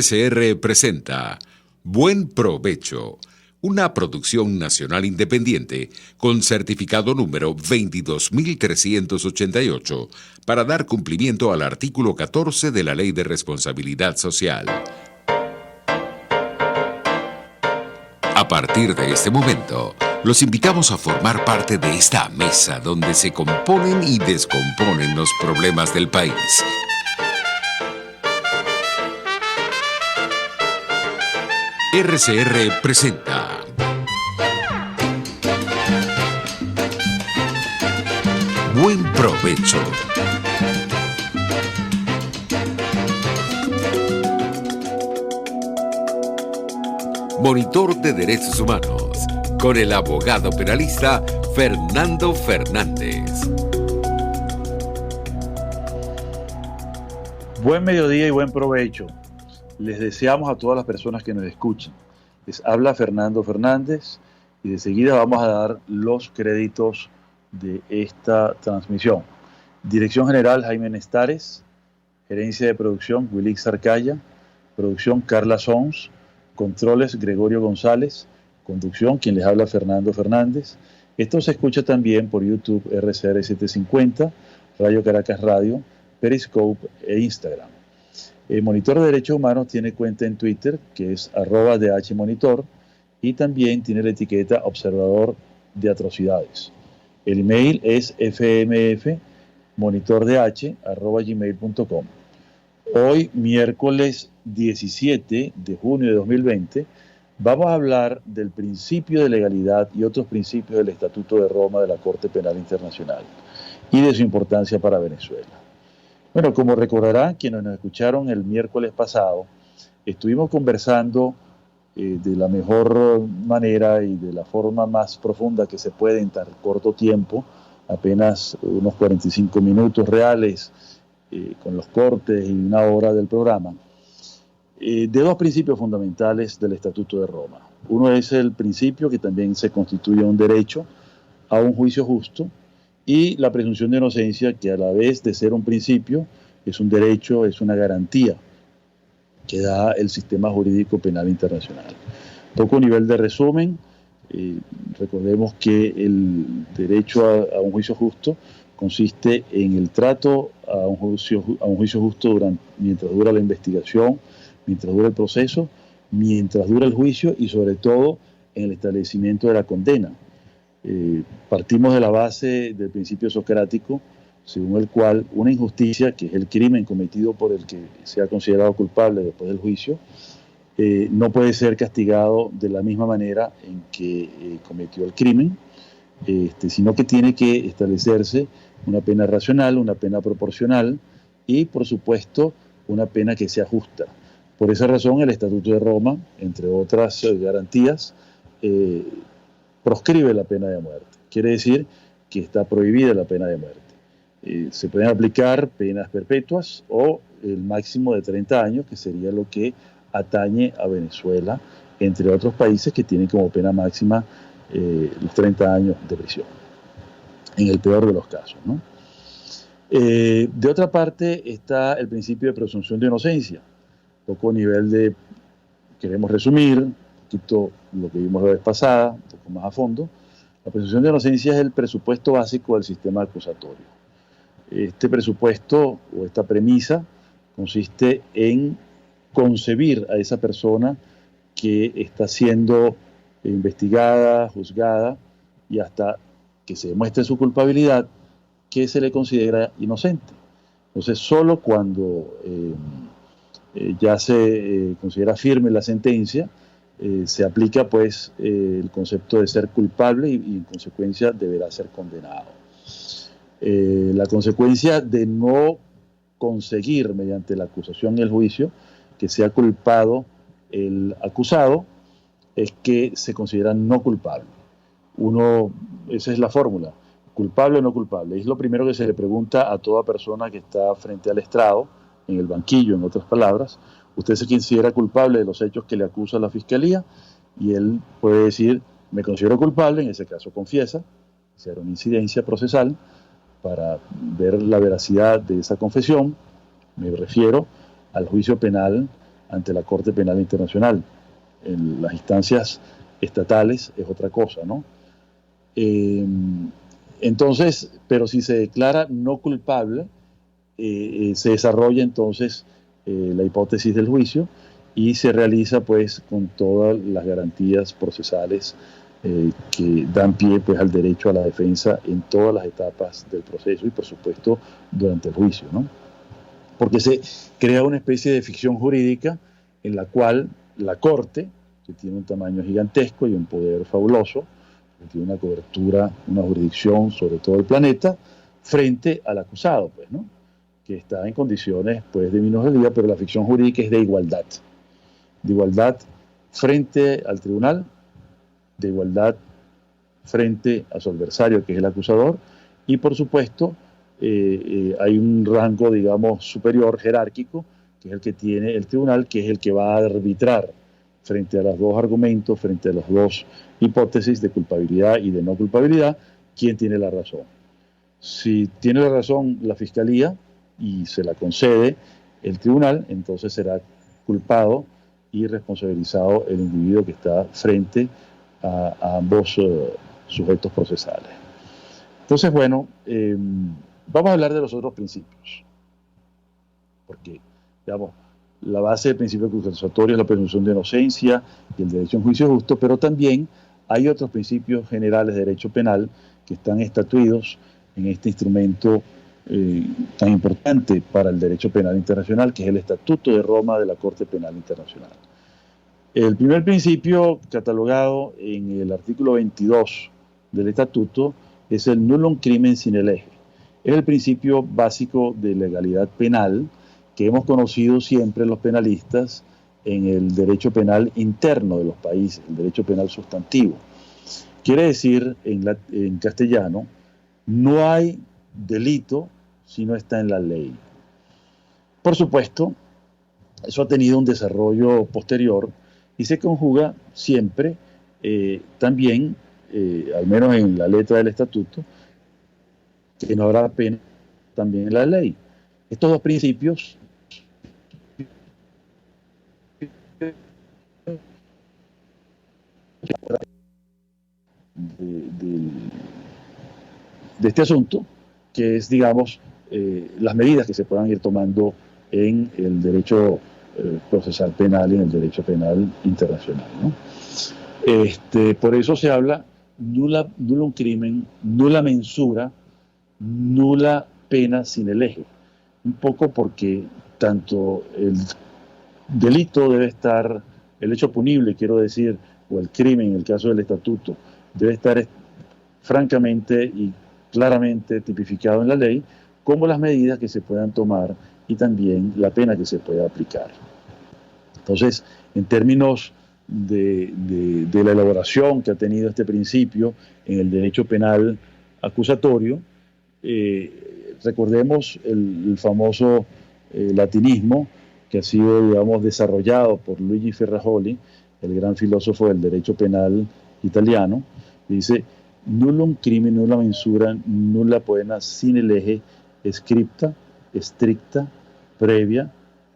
SR presenta Buen Provecho, una producción nacional independiente con certificado número 22388 para dar cumplimiento al artículo 14 de la Ley de Responsabilidad Social. A partir de este momento, los invitamos a formar parte de esta mesa donde se componen y descomponen los problemas del país. RCR presenta Buen Provecho. Monitor de Derechos Humanos, con el abogado penalista Fernando Fernández. Buen mediodía y buen provecho. Les deseamos a todas las personas que nos escuchan. Les habla Fernando Fernández y de seguida vamos a dar los créditos de esta transmisión. Dirección General Jaime Nestares, Gerencia de Producción Wilix Arcaya, Producción Carla Sons, Controles Gregorio González, Conducción quien les habla Fernando Fernández. Esto se escucha también por YouTube RCR 750, Radio Caracas Radio, Periscope e Instagram. El Monitor de Derechos Humanos tiene cuenta en Twitter, que es @DHMonitor, y también tiene la etiqueta Observador de Atrocidades. El email es fmfmonitordh@gmail.com. Hoy, miércoles 17 de junio de 2020, vamos a hablar del principio de legalidad y otros principios del Estatuto de Roma de la Corte Penal Internacional y de su importancia para Venezuela. Bueno, como recordarán quienes nos escucharon el miércoles pasado, estuvimos conversando de la mejor manera y de la forma más profunda que se puede en tan corto tiempo, apenas unos 45 minutos reales, con los cortes y una hora del programa, de dos principios fundamentales del Estatuto de Roma. Uno es el principio que también se constituye un derecho a un juicio justo, y la presunción de inocencia, que a la vez de ser un principio, es un derecho, es una garantía que da el sistema jurídico penal internacional. Poco nivel de resumen, recordemos que el derecho a un juicio justo consiste en el trato a un juicio justo mientras dura la investigación, mientras dura el proceso, mientras dura el juicio y sobre todo en el establecimiento de la condena. Partimos de la base del principio socrático, según el cual una injusticia, que es el crimen cometido por el que sea considerado culpable después del juicio, no puede ser castigado de la misma manera en que cometió el crimen, sino que tiene que establecerse una pena racional, una pena proporcional y, por supuesto, una pena que sea justa. Por esa razón, el Estatuto de Roma, entre otras garantías, proscribe la pena de muerte. Quiere decir que está prohibida la pena de muerte. Se pueden aplicar penas perpetuas o el máximo de 30 años, que sería lo que atañe a Venezuela, entre otros países que tienen como pena máxima los 30 años de prisión, en el peor de los casos, ¿no? De otra parte está el principio de presunción de inocencia. Poco nivel de, queremos resumir, un poquito lo que vimos la vez pasada, un poco más a fondo. La presunción de inocencia es el presupuesto básico del sistema acusatorio. Este presupuesto o esta premisa consiste en concebir a esa persona que está siendo investigada, juzgada y hasta que se demuestre su culpabilidad, que se le considera inocente. Entonces, solo cuando ya se considera firme la sentencia, se aplica pues el concepto de ser culpable y en consecuencia deberá ser condenado. La consecuencia de no conseguir mediante la acusación y el juicio que sea culpado el acusado es que se considera no culpable. Esa es la fórmula, culpable o no culpable. Es lo primero que se le pregunta a toda persona que está frente al estrado, en el banquillo, en otras palabras. Usted se considera culpable de los hechos que le acusa la fiscalía, y él puede decir, me considero culpable, en ese caso confiesa, hacer una incidencia procesal para ver la veracidad de esa confesión. Me refiero al juicio penal ante la Corte Penal Internacional. En las instancias estatales es otra cosa, ¿no? Entonces, pero si se declara no culpable, se desarrolla entonces la hipótesis del juicio y se realiza pues con todas las garantías procesales que dan pie pues al derecho a la defensa en todas las etapas del proceso y por supuesto durante el juicio, ¿no? Porque se crea una especie de ficción jurídica en la cual la Corte, que tiene un tamaño gigantesco y un poder fabuloso, que tiene una cobertura, una jurisdicción sobre todo el planeta, frente al acusado, pues, ¿no? Que está en condiciones pues de minoría, pero la ficción jurídica es de igualdad frente al tribunal, de igualdad frente a su adversario, que es el acusador, y por supuesto hay un rango, digamos, superior, jerárquico, que es el que tiene el tribunal, que es el que va a arbitrar frente a los dos argumentos, frente a las dos hipótesis de culpabilidad y de no culpabilidad, quién tiene la razón. Si tiene la razón la Fiscalía y se la concede el tribunal, entonces será culpado y responsabilizado el individuo que está frente a ambos sujetos procesales. Entonces, bueno, vamos a hablar de los otros principios, porque, digamos, la base del principio acusatorio es la presunción de inocencia y el derecho a un juicio justo, pero también hay otros principios generales de derecho penal que están estatuidos en este instrumento tan importante para el derecho penal internacional, que es el Estatuto de Roma de la Corte Penal Internacional. El primer principio catalogado en el artículo 22 del Estatuto es el nullum crimen sine lege. Es el principio básico de legalidad penal que hemos conocido siempre los penalistas en el derecho penal interno de los países, el derecho penal sustantivo. Quiere decir, en castellano, no hay delito si no está en la ley. Por supuesto, eso ha tenido un desarrollo posterior y se conjuga siempre también, al menos en la letra del estatuto, que no habrá pena también en la ley. Estos dos principios de este asunto, que es, digamos, las medidas que se puedan ir tomando en el derecho procesal penal y en el derecho penal internacional, ¿no? Por eso se habla nullum crimen, nulla mensura, nulla pena sine lege. Un poco porque tanto el delito debe estar, el hecho punible, quiero decir, o el crimen en el caso del estatuto, debe estar francamente y claramente tipificado en la ley, como las medidas que se puedan tomar y también la pena que se pueda aplicar. Entonces, en términos de la elaboración que ha tenido este principio en el derecho penal acusatorio, recordemos el famoso latinismo que ha sido, digamos, desarrollado por Luigi Ferrajoli, el gran filósofo del derecho penal italiano, que dice: nullum crimen, nulla mensura, nulla pena sine lege, scripta, stricta, previa,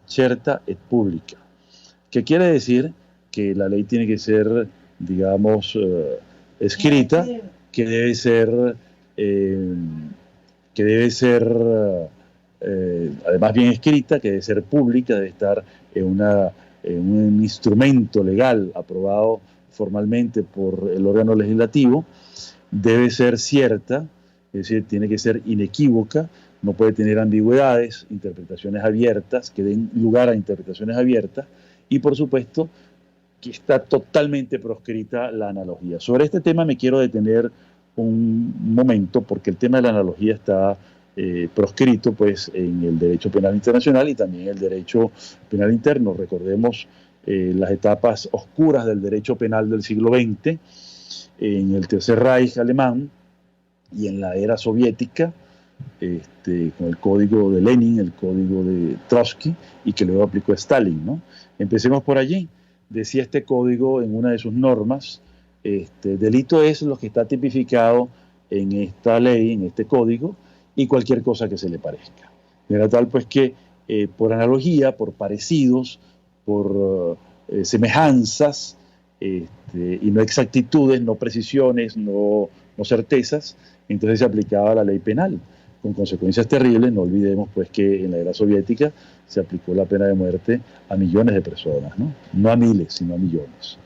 certa et publica. ¿Qué quiere decir? Que la ley tiene que ser, digamos, escrita, que debe ser además bien escrita, que debe ser pública, debe estar en un instrumento legal aprobado formalmente por el órgano legislativo, debe ser cierta, es decir, tiene que ser inequívoca, no puede tener ambigüedades, interpretaciones abiertas, que den lugar a interpretaciones abiertas, y por supuesto que está totalmente proscrita la analogía. Sobre este tema me quiero detener un momento, porque el tema de la analogía está proscrito pues, en el derecho penal internacional y también en el derecho penal interno. Recordemos las etapas oscuras del derecho penal del siglo XX, en el Tercer Reich alemán y en la era soviética, con el código de Lenin, el código de Trotsky, y que luego aplicó Stalin, ¿no? Empecemos por allí. Decía este código en una de sus normas, delito es lo que está tipificado en esta ley, en este código, y cualquier cosa que se le parezca. De la tal pues que por analogía, por parecidos, semejanzas y no exactitudes, no precisiones, no certezas, entonces se aplicaba la ley penal, con consecuencias terribles. No olvidemos pues que en la era soviética se aplicó la pena de muerte a millones de personas, no a miles, sino a millones.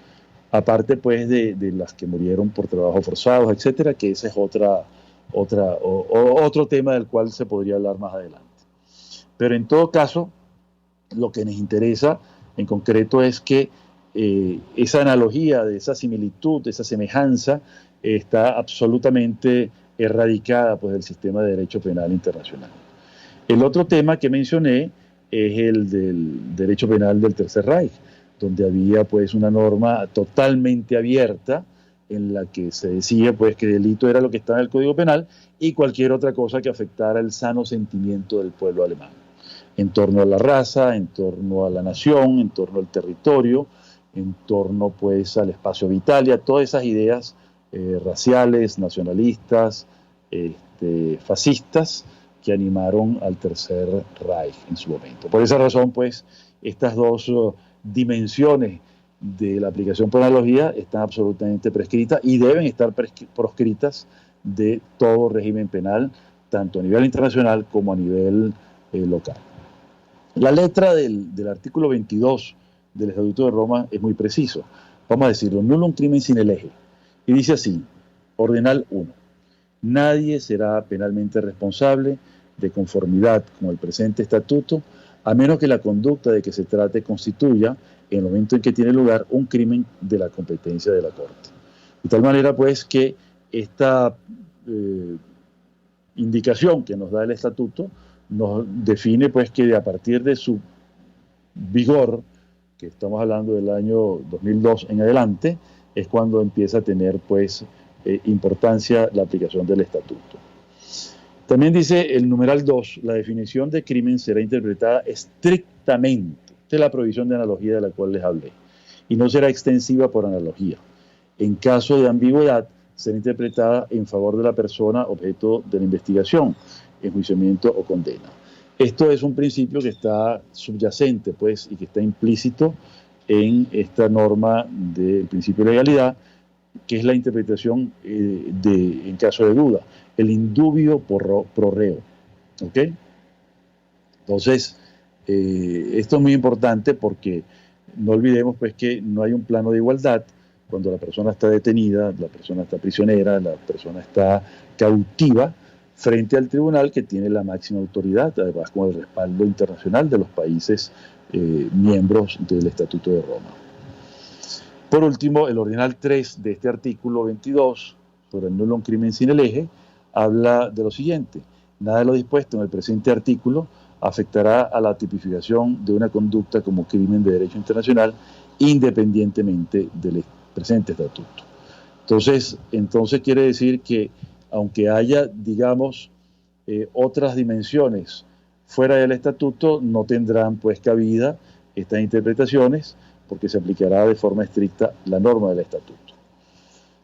Aparte pues de las que murieron por trabajos forzados, etcétera, que ese es otro tema del cual se podría hablar más adelante. Pero en todo caso, lo que nos interesa en concreto es que esa analogía, de esa similitud, de esa semejanza, está absolutamente erradicada pues, del sistema de derecho penal internacional. El otro tema que mencioné es el del derecho penal del Tercer Reich, donde había pues una norma totalmente abierta en la que se decía pues que delito era lo que estaba en el Código Penal y cualquier otra cosa que afectara el sano sentimiento del pueblo alemán, en torno a la raza, en torno a la nación, en torno al territorio, en torno pues al espacio vital y a todas esas ideas raciales, nacionalistas, fascistas que animaron al Tercer Reich en su momento. Por esa razón pues estas dos dimensiones de la aplicación por analogía están absolutamente prescritas y deben estar proscritas de todo régimen penal, tanto a nivel internacional como a nivel local. La letra del artículo 22 del Estatuto de Roma es muy preciso. Vamos a decirlo, nulo un crimen sin el eje. Y dice así, Ordenal 1. Nadie será penalmente responsable de conformidad con el presente estatuto, a menos que la conducta de que se trate constituya, en el momento en que tiene lugar, un crimen de la competencia de la Corte. De tal manera, pues, que esta indicación que nos da el estatuto nos define pues que a partir de su vigor, que estamos hablando del año 2002 en adelante, es cuando empieza a tener pues importancia la aplicación del estatuto. También dice el numeral 2, la definición de crimen será interpretada estrictamente, esta es la provisión de analogía de la cual les hablé, y no será extensiva por analogía. En caso de ambigüedad, será interpretada en favor de la persona objeto de la investigación, enjuiciamiento o condena. Esto es un principio que está subyacente, pues, y que está implícito en esta norma del principio de legalidad, que es la interpretación en caso de duda, el indubio pro reo. ¿Ok? Entonces, esto es muy importante porque no olvidemos pues que no hay un plano de igualdad cuando la persona está detenida, la persona está prisionera, la persona está cautiva frente al tribunal que tiene la máxima autoridad, además con el respaldo internacional de los países miembros del Estatuto de Roma. Por último, el Ordenal 3 de este artículo 22, sobre el nulo un crimen sin el eje, habla de lo siguiente: nada de lo dispuesto en el presente artículo afectará a la tipificación de una conducta como crimen de derecho internacional independientemente del presente estatuto. Entonces quiere decir que aunque haya, digamos, otras dimensiones fuera del estatuto, no tendrán pues cabida estas interpretaciones porque se aplicará de forma estricta la norma del estatuto.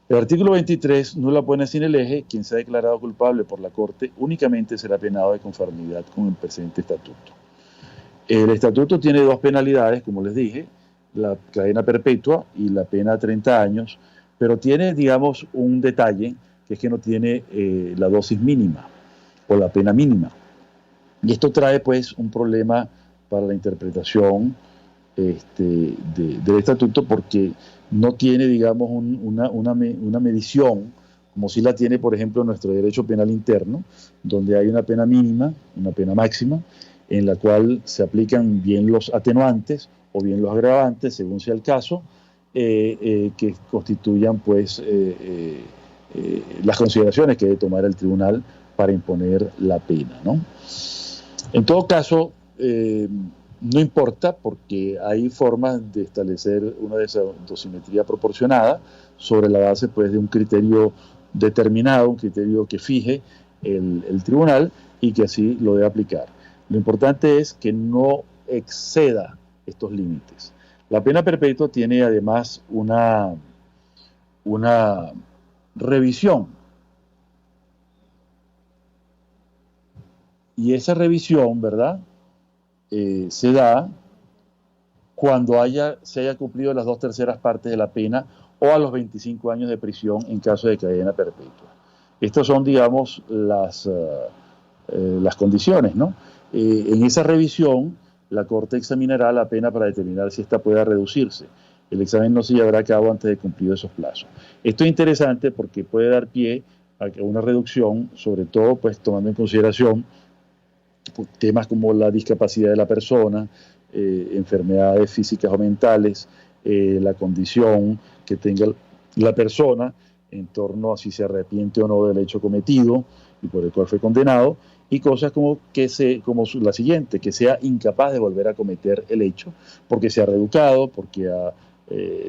El artículo 23, nula pena sin el eje, quien sea declarado culpable por la Corte únicamente será penado de conformidad con el presente estatuto. El estatuto tiene dos penalidades, como les dije, la cadena perpetua y la pena de 30 años, pero tiene, digamos, un detalle, que es que no tiene la dosis mínima o la pena mínima. Y esto trae, pues, un problema para la interpretación del estatuto porque no tiene, digamos, una medición, como si la tiene, por ejemplo, nuestro derecho penal interno, donde hay una pena mínima, una pena máxima, en la cual se aplican bien los atenuantes o bien los agravantes, según sea el caso, que constituyan pues las consideraciones que debe tomar el tribunal para imponer la pena, ¿no? En todo caso, no importa porque hay formas de establecer una dosimetría proporcionada sobre la base pues, de un criterio determinado, un criterio que fije el tribunal y que así lo debe aplicar. Lo importante es que no exceda estos límites. La pena perpetua tiene además una revisión. Y esa revisión, ¿verdad? Se da cuando se haya cumplido las 2/3 partes de la pena o a los 25 años de prisión en caso de cadena perpetua. Estas son, digamos, las condiciones, ¿no? En esa revisión, la Corte examinará la pena para determinar si esta puede reducirse. El examen no se llevará a cabo antes de cumplir esos plazos. Esto es interesante porque puede dar pie a una reducción, sobre todo pues tomando en consideración temas como la discapacidad de la persona, enfermedades físicas o mentales, la condición que tenga la persona en torno a si se arrepiente o no del hecho cometido y por el cual fue condenado, y cosas como la siguiente, que sea incapaz de volver a cometer el hecho, porque se ha reeducado, porque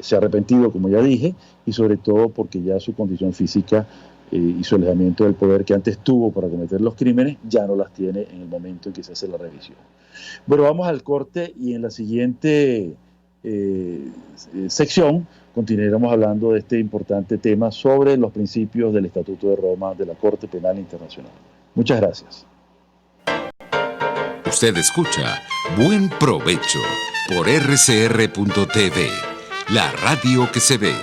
se ha arrepentido, como ya dije, y sobre todo porque ya su condición física y su alejamiento del poder que antes tuvo para cometer los crímenes, ya no las tiene en el momento en que se hace la revisión. Bueno, vamos al corte y en la siguiente sección continuaremos hablando de este importante tema sobre los principios del Estatuto de Roma de la Corte Penal Internacional. Muchas gracias. Usted escucha Buen Provecho por rcr.tv, la radio que se ve.